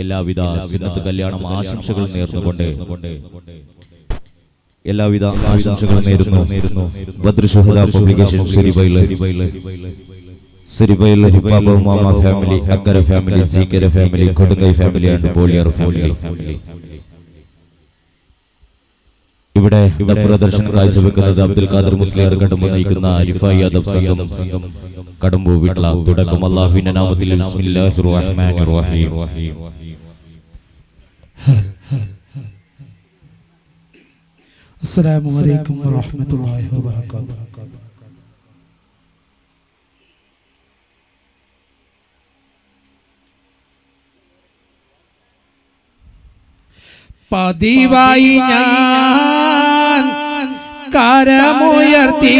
എല്ലാവിധ സുന്നത്ത് കല്യാണം ആശംസകൾ നേർന്നുകൊണ്ട് എല്ലാവിധ ആശംസകൾ നേരുന്നു. ബദ്ർ ശുഹദാ പബ്ലിക്കേഷൻ സിരിബൈൽ ഹിപ്പാബ മാമ ഫാമിലി, അക്കര ഫാമിലി, ജീക്കര ഫാമിലി, കൊടുങ്കൈ ഫാമിലി ആൻഡ് ബോളിയർ ഫാമിലി. ഇവിടെ പ്രദർശനം കാഴ്ചവെക്കുന്നത് അബ്ദുൽ ഖാദർ മുസ്ലിയാർ കടമ്പു നയിക്കുന്ന റിഫായി യാദവ് സംഘം കടമ്പു വീട്ടില. തുടക്കം അല്ലാഹുവിന്റെ നാമത്തിൽ. ബിസ്മില്ലാഹിർ റഹ്മാനിർ റഹീം. അസ്സലാമു അലൈക്കും വറഹ്മത്തുള്ളാഹി വബറകാതുഹു. പതിവായി ഞാൻ കരമുയർത്തി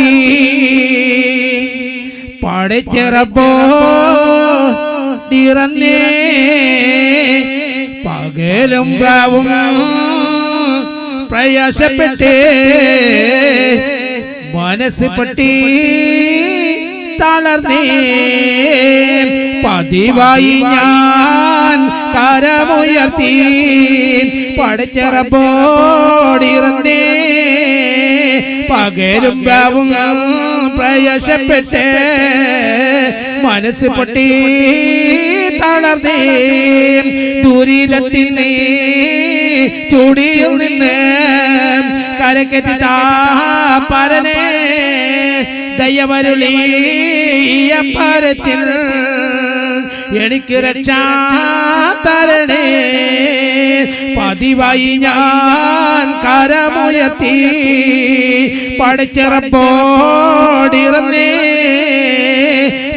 പടച്ചിറപ്പോ തിറന്നേ പകലും രാവും പ്രയാസപ്പെട്ടേ മനസ്സ് പറ്റി തളർന്നേ. പതിവായി ഞാൻ കരമുയർത്തി പടച്ചിറപ്പോടിറന്നേ പകലും രാവും പ്രയാസപ്പെട്ടേ മനസ്സ് പൊട്ടി തളർന്നേ. ദുരിതത്തിനെ ചൂടിയിൽ നിന്ന് കരക്കെത്തി പരനെ ദയവരുളിയ പരത്തിൽ എനിക്ക് രക്ഷാ തരണേ. പതിവായി ഞാൻ കരമുയർത്തി പടച്ചിറപ്പോടിറന്നേ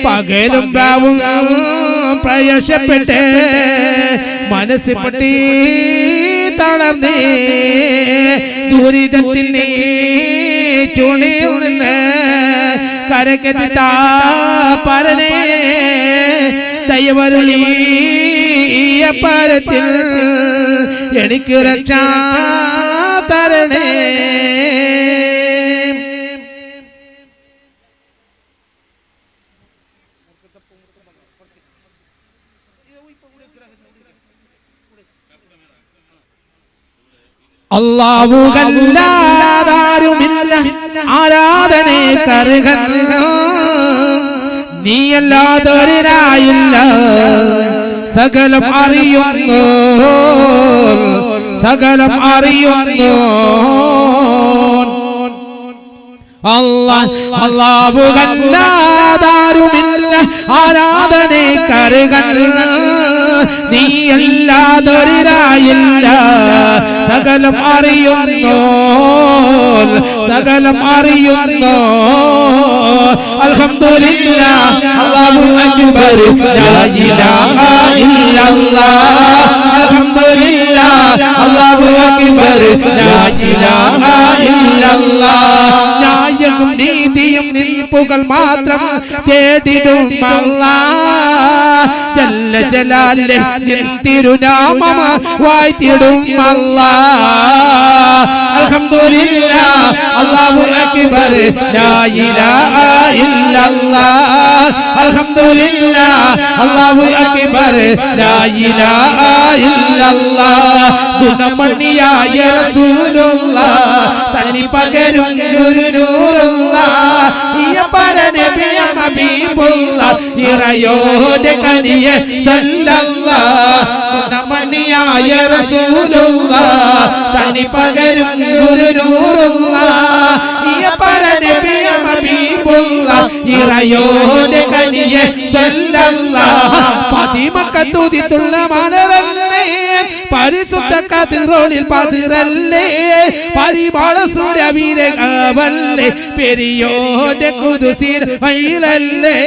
പകലും രാവും പ്രയാസപ്പെട്ടേ മനസ്സ് പൊട്ടി തളർന്നേ. ദുരിതത്തിനെ ചുണിയിൽ നിന്ന് കരക്കെത്തി പരനെ ദയവരുളിയ പരത്തിൽ എനിക്ക് രക്ഷാ തരണേ. അല്ലാഹുവല്ലാതാരുമില്ല ആരാധനക്കർഹൻ നീയല്ലാതൊരായില്ല സകലം അറിയുന്നു അല്ലാഹുവല്ലാതാരുമില്ല ആരാധനക്കർഹൻ നീയല്ലാതൊരായില്ല സകലം അറിയുന്നു. അൽഹംദുലില്ലാഹ് അല്ലാഹു അക്ബർ ലാ ഇലാഹ ഇല്ലല്ലാഹ്. അൽഹംദുലില്ലാഹ് അല്ലാഹു അക്ബർ ലാ ഇലാഹ ഇല്ലല്ലാഹ്. ന്യായവും നീതിയും നിൽപ്പുകൾ മാത്രം തേടിടും അല്ലാഹ്. ജല്ല ജലാലെ നിൻ തിരുനാമം വാഴ്ത്തിടും അല്ലാഹ്. അൽഹംദുലില്ലാഹ് അല്ലാഹു അക്ബർ ലാ ഇലാഹ ഇല്ലല്ലാഹ്. അൽഹംദുലില്ലാഹ് അല്ലാഹു അക്ബർ ലാ ഇലാഹ ഇല്ലല്ലാഹ്. ഗുണമണിയായ റസൂലുള്ളാഹ് തനി പകരും ഗുരുനൂറുള്ളാഹ് ഇയ പരനബിയ ഹബീബുള്ളാഹ് ഇറയോന്റെ കനിയെ സല്ലല്ലാഹ്. ഗുണമണിയായ റസൂലുള്ളാഹ് തനി പകരും ഗുരുനൂറുള്ളാഹ് ഇയ പരനബിയ ഹബീബുള്ളാഹ് ഇറയോന്റെ കനിയെ സല്ലല്ലാഹ്. പതിമക്കത്തുതിത്തുള്ള മലരല്ലേ പരിശുദ്ധ കതിറോളിൽ പതിരല്ലേ പരിമള സുരവീരകാവല്ലേ പെരിയോന്റെ കുദുസിൽ വൈലല്ലേ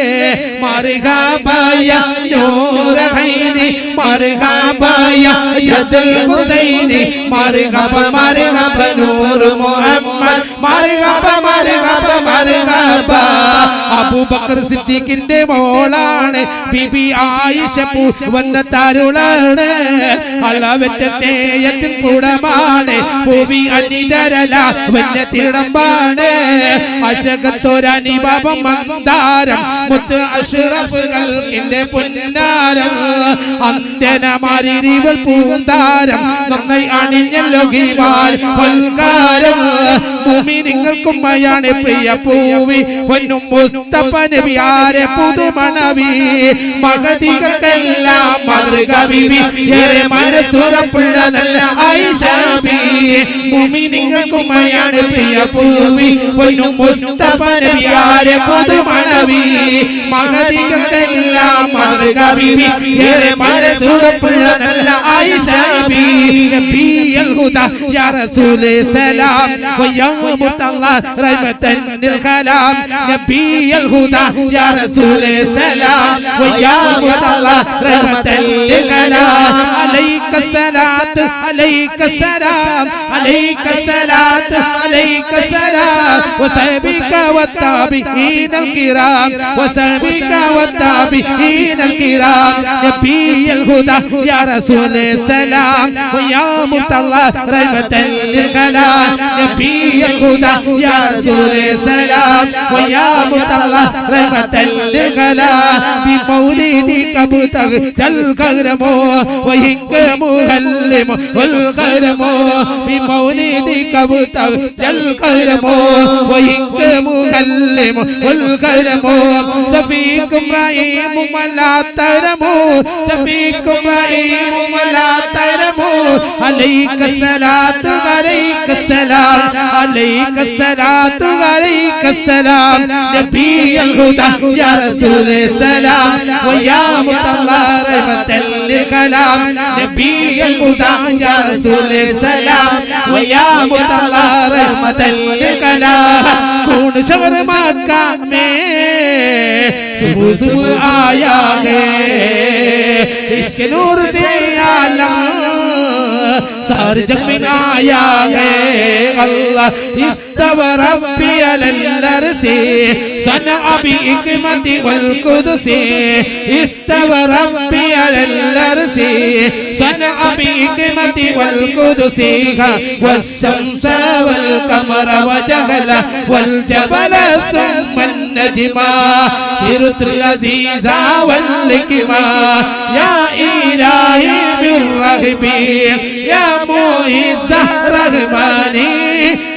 മർഹബായ നൂറഹൈനി മർഹബായ യദുൽ ഹുസൈനി മർഹബ നൂർ മുഹമ്മദ് മർഹബ അബൂബക്കർ സിദ്ദീഖിന്റെ മോളാണ് ബിബി ആയിഷ വന്ന തരുളാണ് അളവറ്റത്തേയത്തിൻ കൂടമാണ് ഭൂമി അനിതരല വന്യത്തിടമ്പാണ് അശകത്തൊരനിപം മന്ദാരം മുത്ത് അഷ്റഫുകൾക്കിന്റെ പൊന്നാരം അന്ത്യനമാരിവൾ പൂന്താരം നന്നായി അണിഞ്ഞല്ലോ ഗീമാൽ പൊൽക്കാരം ഭൂമി നിങ്ങൾക്കുമ്മയാണ് പ്രിയ പൂവി പൊന്നും മുസ്തഫ നബിയാരെ പുതുമണവി മഹദികൾക്കെല്ലാം മാതൃക ബിബി ഏറെ മനസ്സുറപ്പുള്ള നല്ല ആയിഷ ബീവി ഭൂമി നിങ്ങൾക്കുമ്മയാണ് പ്രിയ പൂവി പൊന്നും മുസ്തഫ നബിയാരെ പുതുമണവി മഹദികൾക്കെല്ലാം മാതൃക ബിബി ഏറെ മനസ്സുറപ്പുള്ള നല്ല ആയിഷ ബീവി നബിയൽ ഹുദാ യാ റസൂലേ സലാം വയാ മുത്തല്ലാ റഹ്മത്തൻ ലിൽ കലാം നബിയൽ ഹുദാ യാ റസൂലേ സലാം വയാ മുത്തല്ലാ റഹ്മത്തൻ ലിൽ കലാം അലൈക സലാത്ത് അലൈക സലാം അലൈക സലാത്ത് അലൈക സലാം വസബിക വത്താബിഈന الكرام وسبك والتابعين الكرام نبي الهدى يا رسول السلام ويا مرتضى رحمة للكلام نبي الهدى يا رسول السلام ويا مرتضى رحمة للكلام بمولدك ابتغت الكرم وهنك مهلم والكرم بمولدك ابتغت الكرم وهنك مهلم والكرم سفيكم رحيم ولا ترموا سفيكم رحيم ولا ترموا عليك الصلاة عليك السلام عليك الصلاة عليك السلام نبي الهدى يا رسول السلام ويا مطلع رحمة للكلام نبي الهدى يا رسول السلام ويا مطلع رحمة للكلام كون شهر مكة में सुबह सुबह आया है इश्क नूर से आलम सारे जग में आया है अल्लाह इस्तव रब्बी अलल अर्शी सना अबी हिकमति वल कुदसी इस्तव रब्बी अलल अर्शी सना अबी हिकमति वल कुदसी वस्सम्स वल कमर वजहल वल जबल सुम्मन नजमा सिरत अजीजा वल्लिकमा या इलाही बिर्रहबी या मुइज़ रहमानी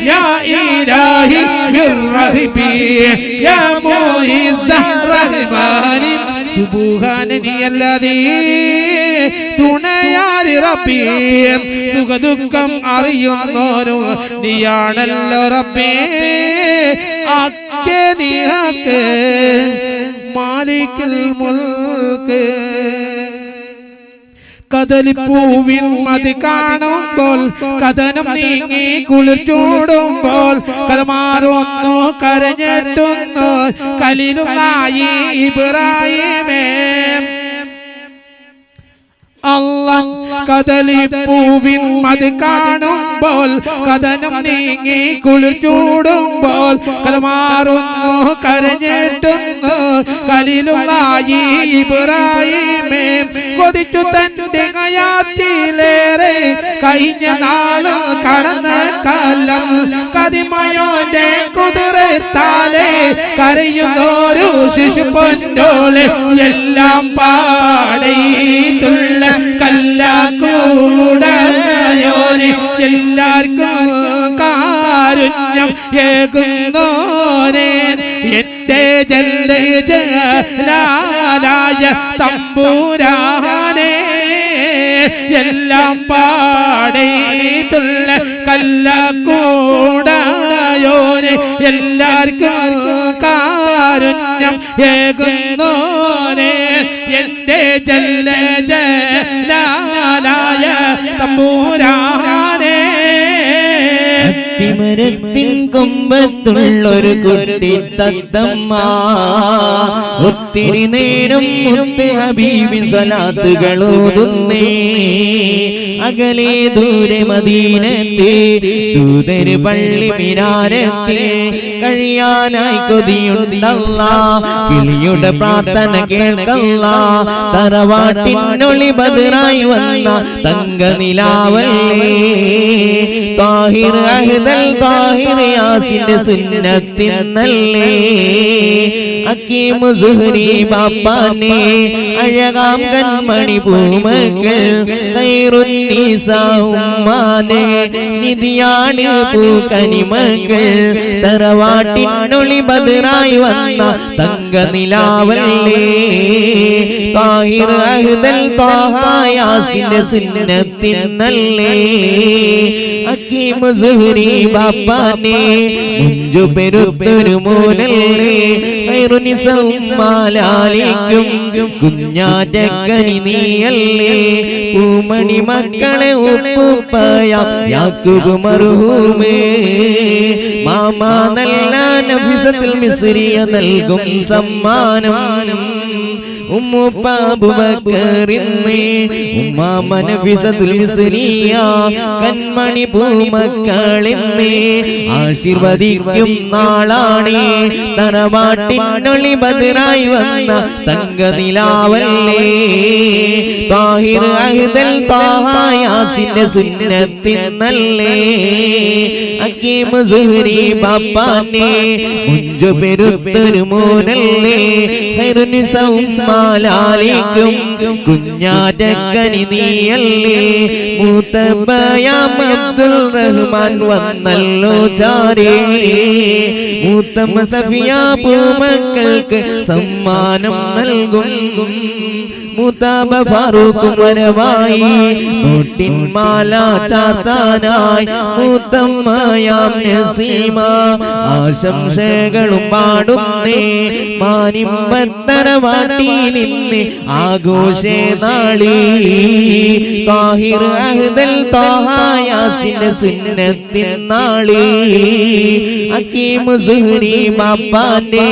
या इलाही बिर्रहबी या मुइज़ रहमानी സുബ്ഹാനനി അല്ലദീ തുണയാരി റബ്ബി സുഖദുഃഖം അറിയുന്നോരു നീയാണല്ലോ റബ്ബേ ആക്കേ നീക്ക് മാലിക്കുൽ മുൽക്ക് കദളിപ്പൂവിൻ മതി കാണുമ്പോൾ കഥനം നീങ്ങി കുളിർ ചൂടുമ്പോൾ കലമാറൊന്നു കരഞ്ഞെട്ടുന്നു കലിലുന്നായി ഇബ്രാഹിമേ അല്ലാഹ് കദളിപ്പൂവിൻ മതി കാണുമ്പോൾ കഥനം നീങ്ങി കുളിർ ചൂടുമ്പോൾ കലമാറൊന്നു കരഞ്ഞെട്ടുന്നു കലിലുന്നായി ഇബ്രാഹിമേ കൊതിച്ചു തന്റെ ഹയാത്തിലേറെ കഴിഞ്ഞ നാളും കടന്ന കാലം കതിമയോന്റെ കുതിരത്താലെ കരയുന്നോരു ശിശു പൊന്നോളെ എല്ലാം പാടയിട്ടുള്ള കല്ലാക്കൂടയോനെ എല്ലാവർക്കും കാരുണ്യം ഏകുന്നോനെ എന്റെ ജലാലായ തമ്പുരാനെ എല്ലാം പാടയിട്ടുള്ള കല്ലാക്കൂടയോനെ എല്ലാവർക്കും കാരുണ്യം ഏകുന്നോനെ എന്റെ ജലാലായ തമ്പുരാനെ തിമരത്തിൻ കൊമ്പത്തുള്ളൊരു കുട്ടി തത്തമ്മ ഒത്തിരി നേരം മുത്ത് ഹബീബിൻ സ്വലാത്തുകൾ ഓതുന്നേ അകലെ ദൂരെ മദീനത്തെ ദൂതര് പള്ളി മിനാരത്തിൽ കഴിയാനായി കൊതിയുണ്ടല്ലാ കിളിയുടെ പ്രാർത്ഥന കേൾക്കല്ലാ തറവാട്ടിനൊളി ബദറായി വന്ന തങ്ക നിലാവല്ലേ താഹിർ അഹ്ദൽ താഹിർ യാസിന്റെ സുന്നത്തിന്നല്ലേ അക്കീം സുഹരി ബാപ്പാനെ അഴകാം കൺമണി പൂമക്കൾ ഖൈറുന്നീസാ ഉമ്മാനെ നിധിയാണ് പൂക്കനിമകൾ തറവാട്ടിനൊളി ബദറായി വന്ന തങ്ക നിലാവല്ലേ താഹിർ അഹ്ദൽ താഹ യാസിന്റെ സുന്നത്തിന്നല്ലേ അക്കീം സുഹരി ബാപ്പാനെ മുഞ്ചു പെരുത്തൊരു മോനല്ലേ ും കുഞ്ഞാറ്റക്കനി നീയല്ലേ പൂമണി മക്കളെ ഉപ്പുപ്പയാം യാക്കൂബ് മർഹൂമേ മാമാ നല്ല നഫീസത്തുൽ മിസ്രിയ നൽകും സമ്മാനം ഉമ്മുപ്പ അബൂബക്കറിനെ ഉമ്മാമ നഫീസത്തുൽ മിസ്രിയ കൺമണി പൂമക്കളെന്നെ ആശീർവദിക്കും നാളാണേ തറവാട്ടിനൊളി ബദറായി വന്ന തങ്ക നിലാവല്ലേ താഹിർ അഹ്ദൽ താഹ യാസിന്റെ സുന്നത്തിന്നല്ലേ അക്കീം സുഹരി ബാപ്പാനെ മുഞ്ചു പെരുത്തൊരു മോനല്ലേ ഖൈറുന്നീസാ ഉമ്മാലാലിക്കും കുഞ്ഞാറ്റക്കനി നീയല്ലേ മൂത്തബയാം അബ്ദുൽ റഹ്മാൻ വന്നല്ലോ ചാരേ മൂത്തമ്മ സഫിയ പൂമക്കൾക്ക് സമ്മാനം നൽകും മുതാബ ഫാറൂഖ് വരവായി നോട്ടിൻ മാല ചാത്താനായി മൂത്തമ്മയാം നസീമ ആശംസകളും പാടുന്നേ മാനിമ്പത്തറവാട്ടിയിൽ നിന്ന് ആഘോഷേ നാളി താഹിർ അഹ്ദൽ താഹ യാസിന്റെ സുന്നത്തിൻ നാളി അക്കീം സുഹരി ബാപ്പാന്റെ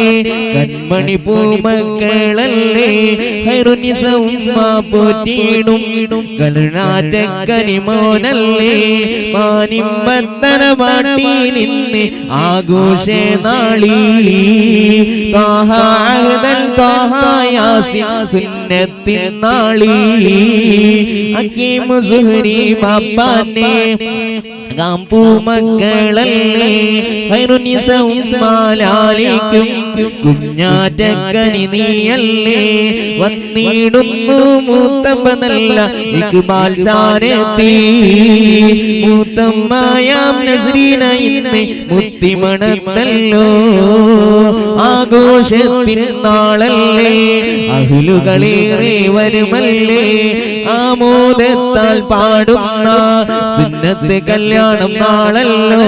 കൺമണി പൂമക്കളല്ലേ ഖൈറുന്നീസാ ഉമ്മ പോറ്റിയിടും കരുണാറ്റക്കനി മോനല്ലേ മാനിമ്പത്തറവാട്ടിയിൽ നിന്ന് ആഘോഷേ നാളി താഹ അഹ്ദൽ താഹ യാസിൻ സുന്നത്തിൻ നാളി അക്കീം സുഹരി ബാപ്പാനെ പൂമക്കളല്ലേ ഖൈറുന്നീസാ ഉമ്മാലാലിക്കും കുഞ്ഞാറ്റക്കനി നീയല്ലേ വന്നിടുന്നു മൂത്തമ്മ നല്ല ഇക്ബാൽ ചാരത്തി മൂത്തമ്മയാം നസ്രീന ഇന്ന് മുത്തിമണത്തല്ലോ ആഘോഷത്തിൻ നാളല്ലേ അഹ്ലുകളേറെ വരുമല്ലേ ആമോദത്താൽ പാടുന്ന സുന്നത്ത് കല്യാണം നാളല്ലോ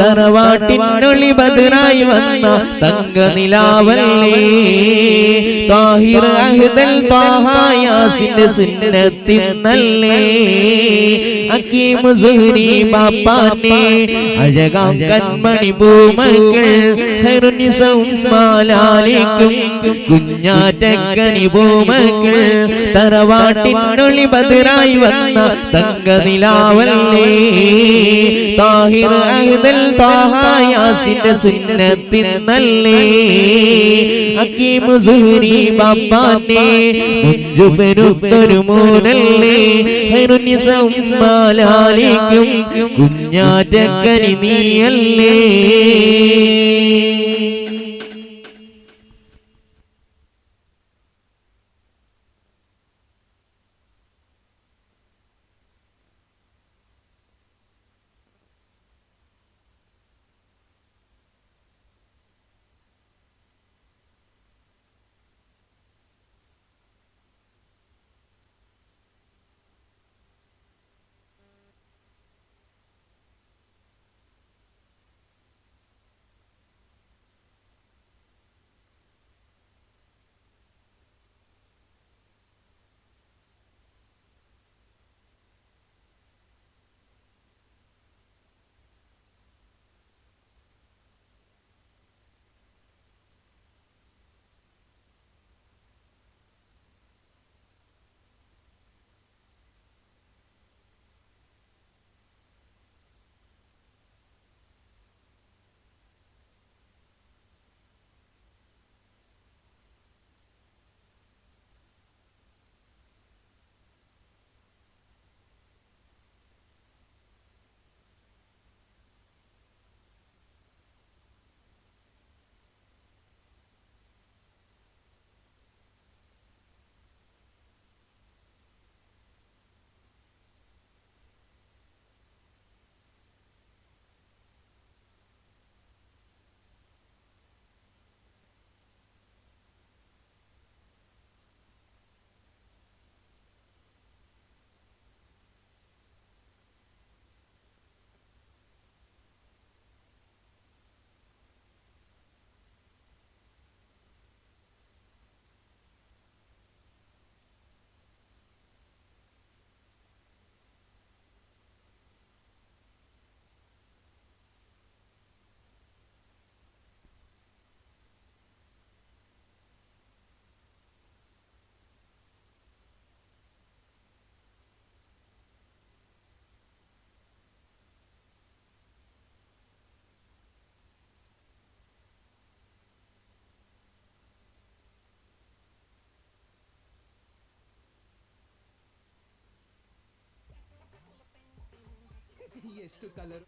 തറവാട്ടിനൊളി ബദറായി വന്ന തങ്ക നിലാവല്ലേ താഹിർ അഹ്ദൽ താഹ യാസിന്റെ സുന്നത്തിന്നല്ലേ അക്കീം സുഹരി ബാപ്പാനെ അഴകാം കൺമണി പൂമക്കൾ ഖൈറുന്നീസാ ഉമ്മാലാലിക്കും കുഞ്ഞാറ്റക്കനി പൂമക്കൾ തറവാട്ടിനൊളി ബദറായി വന്ന തങ്ക നിലാവല്ലേ താഹിർ അഹ്ദൽ താഹ യാസിന്റെ സുന്നത്തിന്നല്ലേ അക്കീം സുഹരി ബാപ്പാനെ മുഞ്ചു പെരുത്തൊരു മോനല്ലേ ഖൈറുന്നീസാ ഉമ്മാലാലിക്കും കുഞ്ഞാറ്റക്കനി നീയല്ലേ ಎಷ್ಟು ಕಲರ್